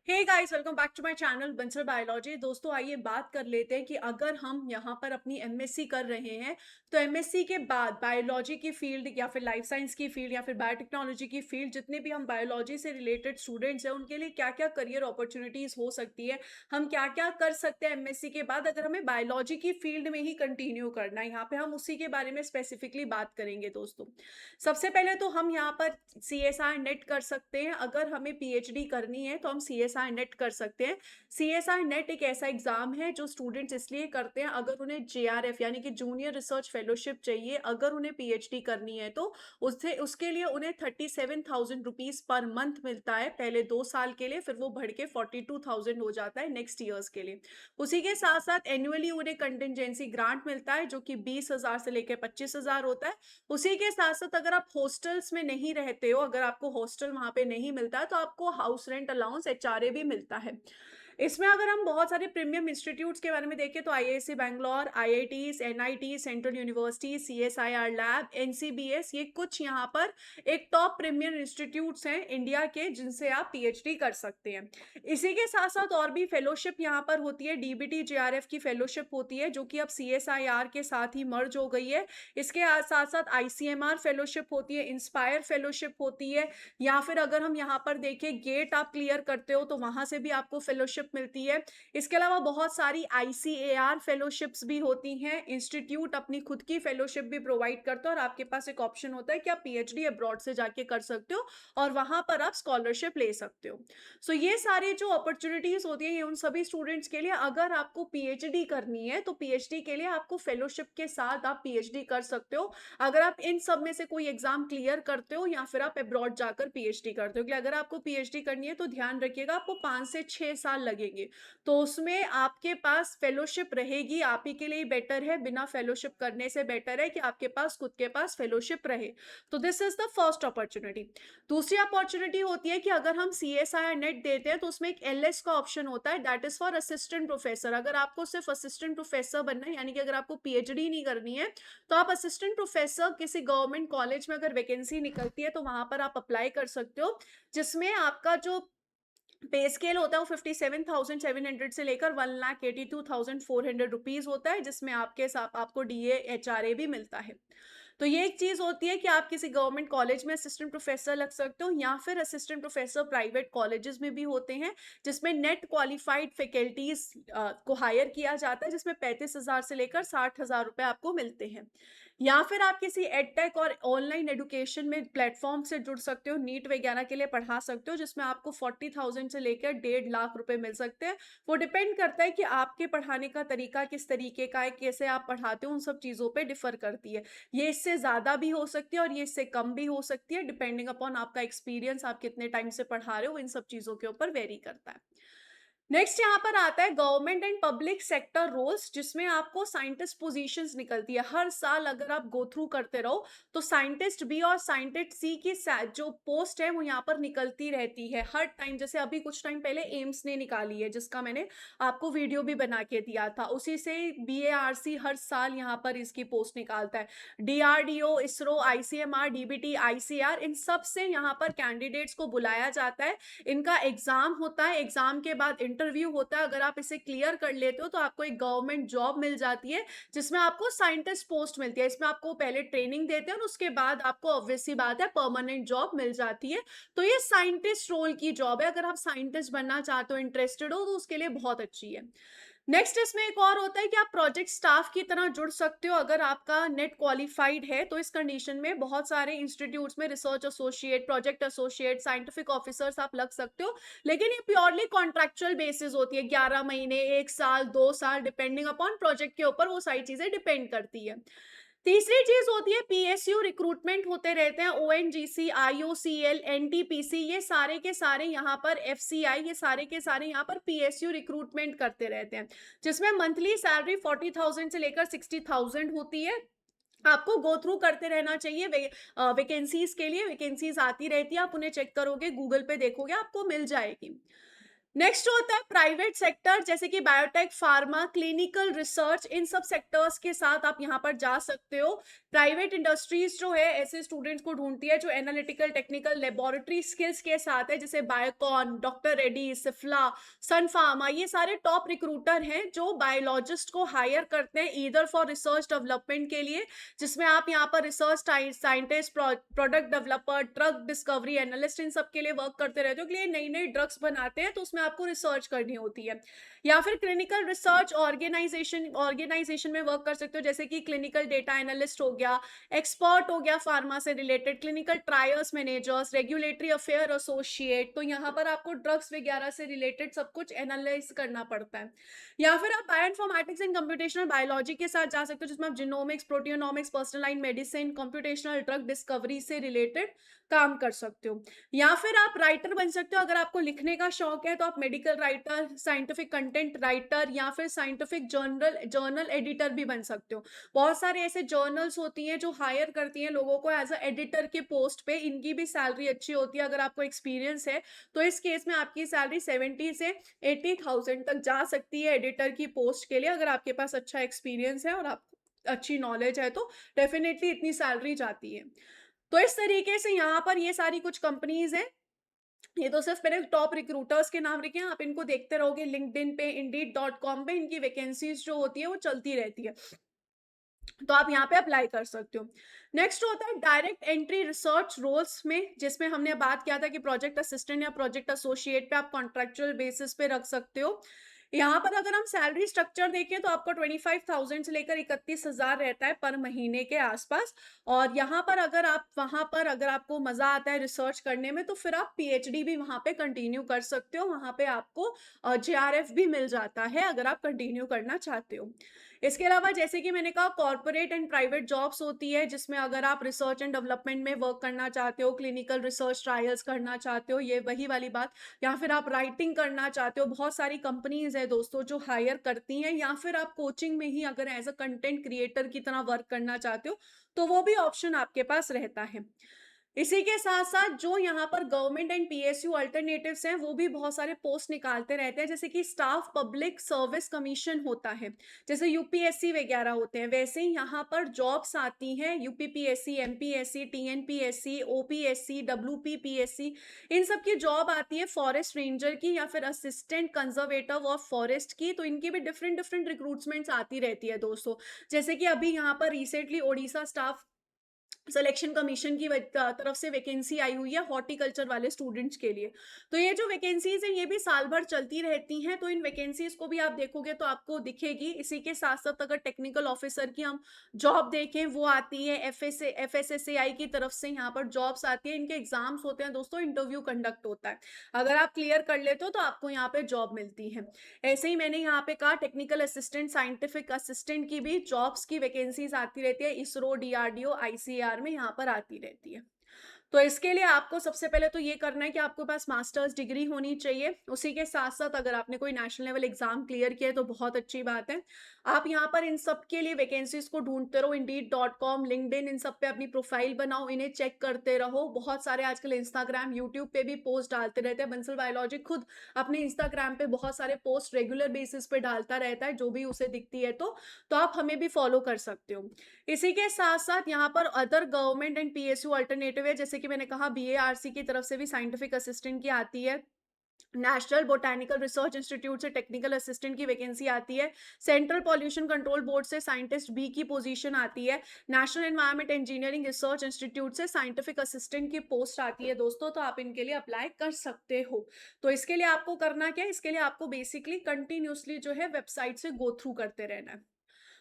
Hey guys, welcome back to my channel Bansal biology. दोस्तों, आइए बात कर लेते हैं कि अगर हम यहाँ पर अपनी एमएससी कर रहे हैं तो एमएससी के बाद बायोलॉजी की फील्ड या फिर लाइफ साइंस की फील्ड या फिर बायोटेक्नोलॉजी की फील्ड, जितने भी हम बायोलॉजी से रिलेटेड स्टूडेंट्स हैं उनके लिए क्या क्या करियर अपॉर्चुनिटीज हो सकती है। हम क्या क्या कर सकते हैं एमएससी के बाद अगर हमें बायोलॉजी की फील्ड में ही कंटिन्यू करना है। यहाँ पे हम उसी के बारे में स्पेसिफिकली बात करेंगे। दोस्तों, सबसे पहले तो हम यहाँ पर सीएसआर नेट कर सकते हैं। अगर हमें पीएचडी करनी है तो हम सीएसआर नेट कर सकते हैं। सीएसआर नेट एक ऐसा एग्जाम है जो स्टूडेंट्स इसलिए करते हैं अगर उन्हें जेआरएफ यानी कि जूनियर रिसर्च फेलोशिप चाहिए। अगर उन्हें पीएचडी करनी है तो उससे उसके लिए उन्हें 37,000 रुपीज पर मंथ मिलता है पहले 2 साल के लिए, फिर वो बढ़ के 42,000 हो जाता है नेक्स्ट ईयर्स के लिए। उसी के साथ साथ एनुअली उन्हें कंटिजेंसी ग्रांट मिलता है जो कि 20,000 से लेकर 25,000 होता है। उसी के साथ-साथ अगर आप हॉस्टल्स में नहीं रहते हो, अगर आपको हॉस्टल वहाँ पे नहीं मिलता है, तो आपको हाउस रेंट अलाउंस एचआरए भी मिलता है। इसमें अगर हम बहुत सारे प्रीमियम इंस्टीट्यूट्स के बारे में देखें तो IISc Bangalore, IITs, NIT, central university, CSIR lab, NCBS, ये कुछ यहाँ पर एक टॉप प्रीमियम इंस्टीट्यूट्स हैं इंडिया के जिनसे आप पीएचडी कर सकते हैं। इसी के साथ-साथ और भी फेलोशिप यहाँ पर होती है। डीबीटी जेआरएफ की फेलोशिप होती है जो कि अब सीएसआईआर के साथ ही मर्ज हो गई है। इसके साथ साथ आईसीएमआर फेलोशिप होती है, इंस्पायर फेलोशिप होती है, या फिर अगर हम यहाँ पर देखें गेट आप क्लियर करते हो तो वहां से भी आपको फेलोशिप मिलती है। इसके अलावा बहुत सारी आईसीएआर फेलोशिप्स भी होती हैं। इंस्टीट्यूट अपनी खुद की फेलोशिप भी प्रोवाइड करते हैं और आपके पास एक ऑप्शन होता है कि आप पीएचडी अब्रॉड से जाके कर सकते हो और वहां पर आप स्कॉलरशिप ले सकते हो। सो ये सारी जो अपॉर्चुनिटीज होती है ये उन सभी स्टूडेंट्स के लिए। अगर आपको पीएचडी करनी है तो पीएचडी के लिए आपको फेलोशिप के साथ आप पीएचडी कर सकते हो। अगर आप इन सब में से कोई एग्जाम क्लियर करते हो या फिर आप अब्रॉड जाकर पीएचडी करते हो, कि अगर आपको पीएचडी करनी है तो ध्यान रखिएगा आपको 5 से 6 साल लगेंगे। तो उसमें आपके पास फेलोशिप रहेगी, आप ही के लिए बेटर है। बिना फेलोशिप करने से बेटर है कि आपके पास खुद के पास फेलोशिप रहे। तो this is the first opportunity. दूसरी अपॉर्चुनिटी होती है कि अगर हम सीएसआईआर नेट देते हैं तो उसमें एक एलएस का ऑप्शन होता है, that is for assistant professor. अगर आपको सिर्फ असिस्टेंट प्रोफेसर बनना है यानी कि अगर आपको पीएचडी नहीं करनी है तो आप असिस्टेंट प्रोफेसर किसी गवर्नमेंट कॉलेज में अगर वैकेंसी निकलती है तो वहां पर आप अप्लाई कर सकते हो, जिसमें आपका जो पे स्केल होता है वो 57,700 से लेकर 1,82,400 रुपीज होता है, जिसमें आपके साथ आपको डीए एचआरए भी मिलता है। तो ये एक चीज होती है कि आप किसी गवर्नमेंट कॉलेज में असिस्टेंट प्रोफेसर लग सकते हो या फिर असिस्टेंट प्रोफेसर प्राइवेट कॉलेजेस में भी होते हैं जिसमें नेट क्वालिफाइड फैकल्टीज को हायर किया जाता है, जिसमें 35,000 से लेकर 60,000 रुपए आपको मिलते हैं। या फिर आप किसी एडटेक और ऑनलाइन एजुकेशन में प्लेटफॉर्म से जुड़ सकते हो, नीट वगैरह के लिए पढ़ा सकते हो, जिसमें आपको 40,000 से लेकर 1.5 लाख रुपए मिल सकते हैं। वो डिपेंड करता है कि आपके पढ़ाने का तरीका किस तरीके का है, कैसे आप पढ़ाते हो, उन सब चीज़ों पे डिफर करती है। ये इससे ज़्यादा भी हो सकती है और ये इससे कम भी हो सकती है, डिपेंडिंग अपॉन आपका एक्सपीरियंस, आप कितने टाइम से पढ़ा रहे हो, इन सब चीज़ों के ऊपर वेरी करता है। नेक्स्ट यहाँ पर आता है government and public sector roles, जिसमें आपको साइंटिस्ट पोजीशंस निकलती है हर साल। अगर आप गो थ्रू करते रहो तो साइंटिस्ट बी और साइंटिस्ट सी की जो पोस्ट है वो यहाँ पर निकलती रहती है हर टाइम। जैसे अभी कुछ टाइम पहले एम्स ने निकाली है जिसका मैंने आपको वीडियो भी बना के दिया था, उसी से बीएआरसी हर साल यहाँ पर इसकी पोस्ट निकालता है। DRDO, ISRO, ICMR, DBT, ICR, इन सब से यहाँ पर कैंडिडेट्स को बुलाया जाता है। इनका एग्जाम होता है, एग्जाम के बाद इंटरव्यू होता है। अगर आप इसे क्लियर कर लेते हो तो आपको एक गवर्नमेंट जॉब मिल जाती है जिसमें आपको साइंटिस्ट पोस्ट मिलती है। इसमें आपको पहले ट्रेनिंग देते हैं और उसके बाद आपको ऑब्वियस सी बात है परमानेंट जॉब मिल जाती है। तो ये साइंटिस्ट रोल की जॉब है। अगर आप साइंटिस्ट बनना चाहते हो, इंटरेस्टेड हो, तो उसके लिए बहुत अच्छी है। नेक्स्ट इसमें एक और होता है कि आप प्रोजेक्ट स्टाफ की तरह जुड़ सकते हो अगर आपका नेट क्वालिफाइड है। तो इस कंडीशन में बहुत सारे इंस्टीट्यूट्स में research associate, project associate, scientific officers आप लग सकते हो, लेकिन ये प्योरली कॉन्ट्रेक्चुअल बेसिस होती है। 11 महीने, 1 साल, 2 साल, डिपेंडिंग अपॉन प्रोजेक्ट के ऊपर वो सारी चीजें डिपेंड करती है। तीसरी चीज होती है पीएसयू रिक्रूटमेंट होते रहते हैं। ओएनजीसी, आईओसीएल, एनटीपीसी, ये सारे के सारे यहाँ पर एफसीआई, ये सारे के सारे यहाँ पर पीएसयू रिक्रूटमेंट करते रहते हैं, जिसमें मंथली सैलरी 40,000 से लेकर 60,000 होती है। आपको गो थ्रू करते रहना चाहिए वैकेंसीज के लिए। वैकेंसीज आती रहती है, आप उन्हें चेक करोगे, गूगल पे देखोगे, आपको मिल जाएगी। नेक्स्ट होता है प्राइवेट सेक्टर, जैसे कि बायोटेक, फार्मा, क्लिनिकल रिसर्च, इन सब सेक्टर्स के साथ आप यहाँ पर जा सकते हो। प्राइवेट इंडस्ट्रीज जो है ऐसे स्टूडेंट्स को ढूंढती है जो एनालिटिकल टेक्निकल लेबोरेटरी स्किल्स के साथ है, जैसे बायोकॉन, डॉक्टर रेड्डी, सिफ्ला, सन फार्मा, ये सारे टॉप रिक्रूटर हैं जो बायोलॉजिस्ट को हायर करते हैं ईदर फॉर रिसर्च डेवलपमेंट के लिए, जिसमें आप यहाँ पर research scientist, product developer, drug discovery analyst, इन सब के लिए वर्क करते रहते हो, के लिए नई नई ड्रग्स बनाते हैं तो उसमें आपको रिसर्च करनी होती है। या फिर क्लिनिकल रिसर्च ऑर्गेनाइजेशन में वर्क कर सकते हो, जैसे कि क्लिनिकल डेटा एनालिस्ट हो गया, एक्सपर्ट हो गया फार्मा से related, clinical trials managers, regulatory affair associate, तो यहाँ पर आपको ड्रग्स वगैरह से रिलेटेड सब कुछ एनालाइज करना पड़ता है। या फिर आप बायोइन्फॉर्मेटिक्स एंड कंप्यूटेशनल बायोलॉजी के साथ जा सकते हो, जिसमें आप genomics, proteomics, personalized medicine, computational drug discovery से रिलेटेड काम कर सकते हो। या फिर आप राइटर बन सकते हो, अगर आपको लिखने का शौक है तो आप medical writer, scientific content writer या फिर साइंटिफिक जर्नल एडिटर भी बन सकते हो। बहुत सारे ऐसे जर्नल्स होती हैं जो हायर करती हैं लोगों को एज अ एडिटर के पोस्ट पे, इनकी भी सैलरी अच्छी होती है। अगर आपको एक्सपीरियंस है तो इस केस में आपकी सैलरी 70 से 80,000 तक जा सकती है एडिटर की पोस्ट के लिए, अगर आपके पास अच्छा एक्सपीरियंस है और आप अच्छी नॉलेज है तो डेफिनेटली इतनी सैलरी जाती है। तो इस तरीके से यहाँ पर ये सारी कुछ कंपनीज हैं। ये तो सिर्फ मैंने टॉप रिक्रूटर्स के नाम लिखे हैं, आप इनको देखते रहोगे लिंक्डइन पे, इंडीड.com पे इनकी वैकेंसीज जो होती है वो चलती रहती है, तो आप यहाँ पे अप्लाई कर सकते हो। नेक्स्ट होता है डायरेक्ट एंट्री रिसर्च रोल्स में, जिसमें हमने बात किया था कि प्रोजेक्ट असिस्टेंट या प्रोजेक्ट एसोसिएट पे आप कॉन्ट्रेक्चुअल बेसिस पे रख सकते हो। यहाँ पर अगर हम सैलरी स्ट्रक्चर देखें तो आपका 25,000 से लेकर 31,000 रहता है पर महीने के आसपास। और यहाँ पर अगर आप वहाँ पर अगर आपको मजा आता है रिसर्च करने में तो फिर आप पीएचडी भी वहाँ पे कंटिन्यू कर सकते हो, वहाँ पे आपको जेआरएफ भी मिल जाता है अगर आप कंटिन्यू करना चाहते हो। इसके अलावा जैसे कि मैंने कहा कॉर्पोरेट एंड प्राइवेट जॉब्स होती है, जिसमें अगर आप रिसर्च एंड डेवलपमेंट में वर्क करना चाहते हो, क्लिनिकल रिसर्च ट्रायल्स करना चाहते हो, ये वही वाली बात, या फिर आप राइटिंग करना चाहते हो, बहुत सारी कंपनीज है दोस्तों जो हायर करती हैं, या फिर आप कोचिंग में ही अगर एज अ कंटेंट क्रिएटर की तरह वर्क करना चाहते हो तो वो भी ऑप्शन आपके पास रहता है। इसी के साथ साथ जो यहाँ पर गवर्नमेंट एंड पीएसयू अल्टरनेटिव्स हैं वो भी बहुत सारे पोस्ट निकालते रहते हैं, जैसे कि स्टाफ पब्लिक सर्विस कमीशन होता है, जैसे यूपीएससी वगैरह होते हैं, वैसे ही यहाँ पर जॉब्स आती हैं यूपीपीएससी, एमपीएससी, टीएनपीएससी, ओपीएससी, डब्ल्यूपीपीएससी, इन सब की जॉब आती है फॉरेस्ट रेंजर की या फिर असिस्टेंट कंजर्वेटर ऑफ फॉरेस्ट की, तो इनकी भी डिफरेंट डिफरेंट रिक्रूटमेंट्स आती रहती है दोस्तों। जैसे कि अभी यहाँ पर recently Odisha staff selection commission की तरफ से वैकेंसी आई हुई है हॉर्टिकल्चर वाले स्टूडेंट्स के लिए। तो ये जो वैकेंसीज हैं ये भी साल भर चलती रहती हैं, तो इन वैकेंसीज को भी आप देखोगे तो आपको दिखेगी। इसी के साथ साथ अगर टेक्निकल ऑफिसर की हम जॉब देखें वो आती है एफएसएसएआई की तरफ से, यहाँ पर जॉब्स आती है, इनके एग्जाम्स होते हैं दोस्तों, इंटरव्यू कंडक्ट होता है, अगर आप क्लियर कर लेते हो तो आपको यहाँ पे जॉब मिलती है। ऐसे ही मैंने यहाँ पे कहा टेक्निकल असिस्टेंट, साइंटिफिक असिस्टेंट की भी जॉब्स की वैकेंसीज आती रहती है, इसरो, डीआरडीओ, आईसीएआर में यहाँ पर आती रहती है। तो इसके लिए आपको सबसे पहले तो ये करना है कि आपके पास मास्टर्स डिग्री होनी चाहिए। उसी के साथ-साथ अगर आपने कोई नेशनल लेवल एग्ज़ाम क्लियर किया है तो बहुत अच्छी बात है। आप यहाँ पर इन सब के लिए वैकेंसीज़ को ढूँढते रहो, इंडीड.com, लिंक्डइन, इन सब पे अपनी प्रोफ़ाइल बनाओ, इन्हें चेक करते रहो। बहुत सारे आजकल इंस्टाग्राम, यूट्यूब पे भी पोस्ट डालते रहते हैं। बंसल बायोलॉजी खुद अपने इंस्टाग्राम पे बहुत सारे पोस्ट रेगुलर बेसिस पे डालता रहता है, जो भी उसे दिखती है तो आप हमें भी फ़ॉलो कर सकते हो। इसी के साथ-साथ यहाँ पर other government and PSU alternative है, जैसे कि मैंने कहा बीएआरसी की तरफ से भी साइंटिफिक असिस्टेंट की आती है। नेशनल बोटैनिकल रिसर्च इंस्टीट्यूट से टेक्निकल असिस्टेंट की वैकेंसी आती है। सेंट्रल पॉल्यूशन कंट्रोल बोर्ड से साइंटिस्ट बी की पोजीशन आती है। National environment engineering research institute से साइंटिफिक असिस्टेंट की पोस्ट आती है दोस्तों, तो आप इनके लिए अप्लाई कर सकते हो। तो इसके लिए आपको करना क्या है, इसके लिए आपको बेसिकली कंटिन्यूअसली जो है वेबसाइट से गो थ्रू करते रहना है।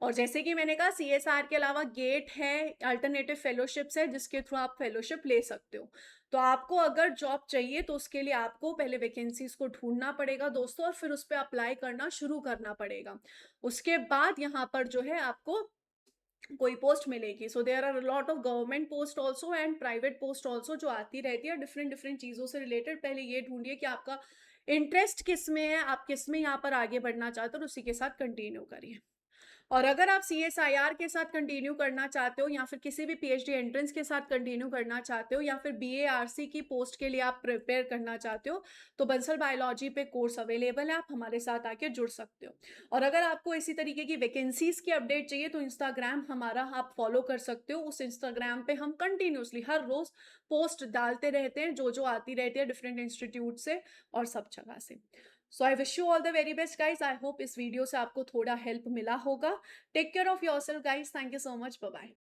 और जैसे कि मैंने कहा सीएसआर के अलावा गेट है, अल्टरनेटिव फेलोशिप्स है जिसके थ्रू आप फेलोशिप ले सकते हो। तो आपको अगर जॉब चाहिए तो उसके लिए आपको पहले वैकेंसीज को ढूंढना पड़ेगा दोस्तों, और फिर उस पर अप्लाई करना शुरू करना पड़ेगा। उसके बाद यहाँ पर जो है आपको कोई पोस्ट मिलेगी। So there are lot of government post also and private post also जो आती रहती है डिफरेंट डिफरेंट चीज़ों से रिलेटेड। पहले ये ढूंढिए कि आपका इंटरेस्ट किस में है, आप किस में यहाँ पर आगे बढ़ना चाहते हो और उसी के साथ कंटिन्यू करिए। और अगर आप सीएसआईआर के साथ कंटिन्यू करना चाहते हो या फिर किसी भी पीएचडी एंट्रेंस के साथ कंटिन्यू करना चाहते हो या फिर बीएआरसी की पोस्ट के लिए आप प्रिपेयर करना चाहते हो, तो बंसल बायोलॉजी पे कोर्स अवेलेबल है, आप हमारे साथ आके जुड़ सकते हो। और अगर आपको इसी तरीके की वैकेंसीज़ की अपडेट चाहिए तो इंस्टाग्राम हमारा आप फॉलो कर सकते हो। उस इंस्टाग्राम पे हम कंटिन्यूअसली हर रोज़ पोस्ट डालते रहते हैं, जो आती रहती है डिफरेंट इंस्टीट्यूट से और सब जगह से। So I wish you all the very best guys. I hope इस वीडियो से आपको थोड़ा हेल्प मिला होगा। Take care of yourself guys. Thank you so much. Bye bye.